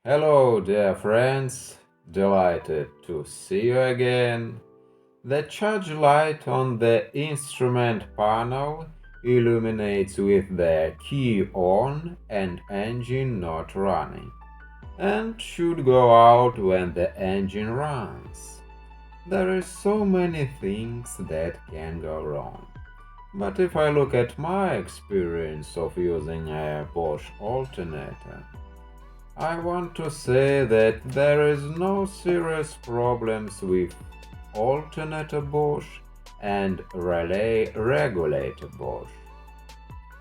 Hello, dear friends. Delighted to see you again. The charge light on the instrument panel illuminates with the key on and engine not running, and should go out when the engine runs. There is so many things that can go wrong. But if I look at my experience of using a Bosch alternator, I want to say that there is no serious problems with alternator Bosch and relay regulator Bosch.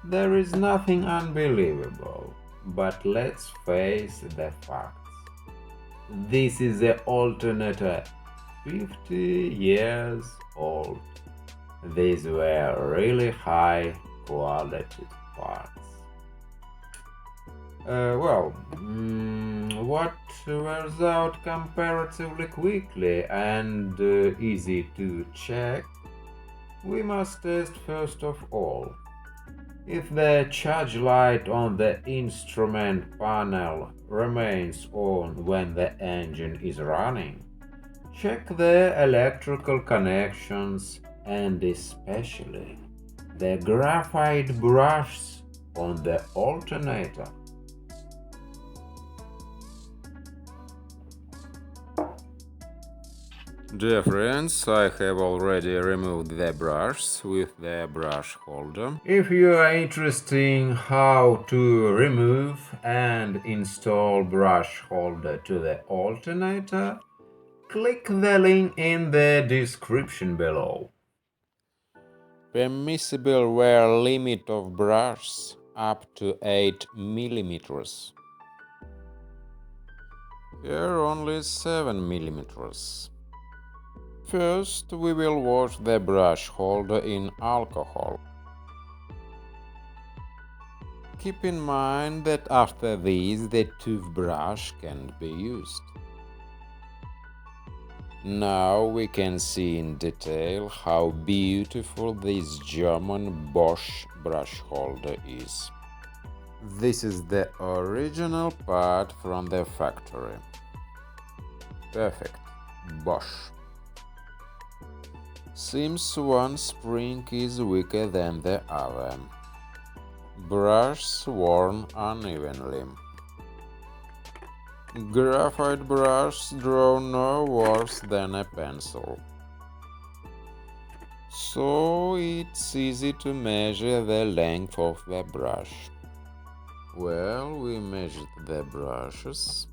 There is nothing unbelievable, but let's face the facts. This is the alternator 50 years old. These were really high quality parts. What wears out comparatively quickly and easy to check, we must test first of all. If the charge light on the instrument panel remains on when the engine is running, check the electrical connections and especially the graphite brushes on the alternator. Dear friends, I have already removed the brushes with the brush holder. If you are interested in how to remove and install brush holder to the alternator, click the link in the description below. Permissible wear limit of brushes up to 8 millimeters. Here only 7 millimeters. First, we will wash the brush holder in alcohol. Keep in mind that after this, the toothbrush can be used. Now we can see in detail how beautiful this German Bosch brush holder is. This is the original part from the factory. Perfect. Bosch. Seems one spring is weaker than the other. Brush worn unevenly. Graphite brush draw no worse than a pencil. So it's easy to measure the length of the brush. Well, we measured the brushes.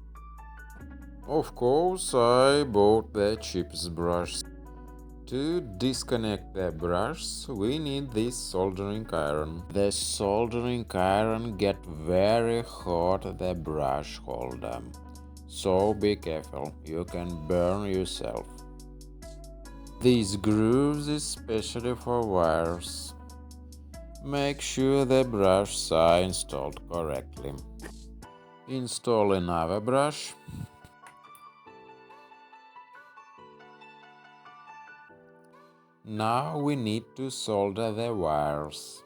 Of course, I bought the cheapest brush. To disconnect the brush, we need this soldering iron. The soldering iron get very hot the brush holder, so be careful, you can burn yourself. These grooves especially for wires. Make sure the brushes are installed correctly. Install another brush. Now we need to solder the wires.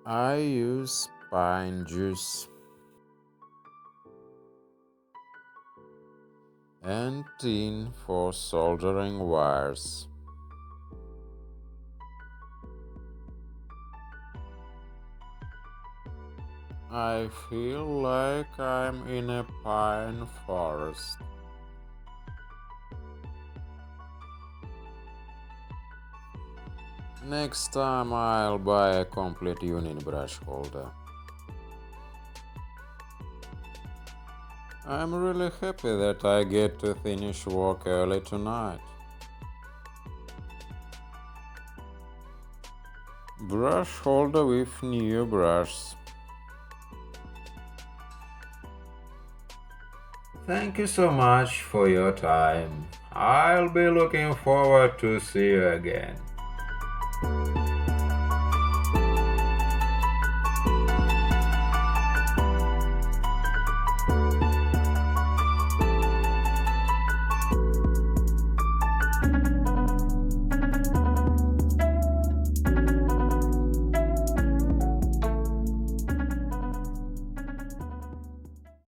I use pine juice and tin for soldering wires. I feel like I'm in a pine forest. Next time I'll buy a complete unit brush holder. I'm really happy that I get to finish work early tonight. Brush holder with new brushes. Thank you so much for your time. I'll be looking forward to see you again.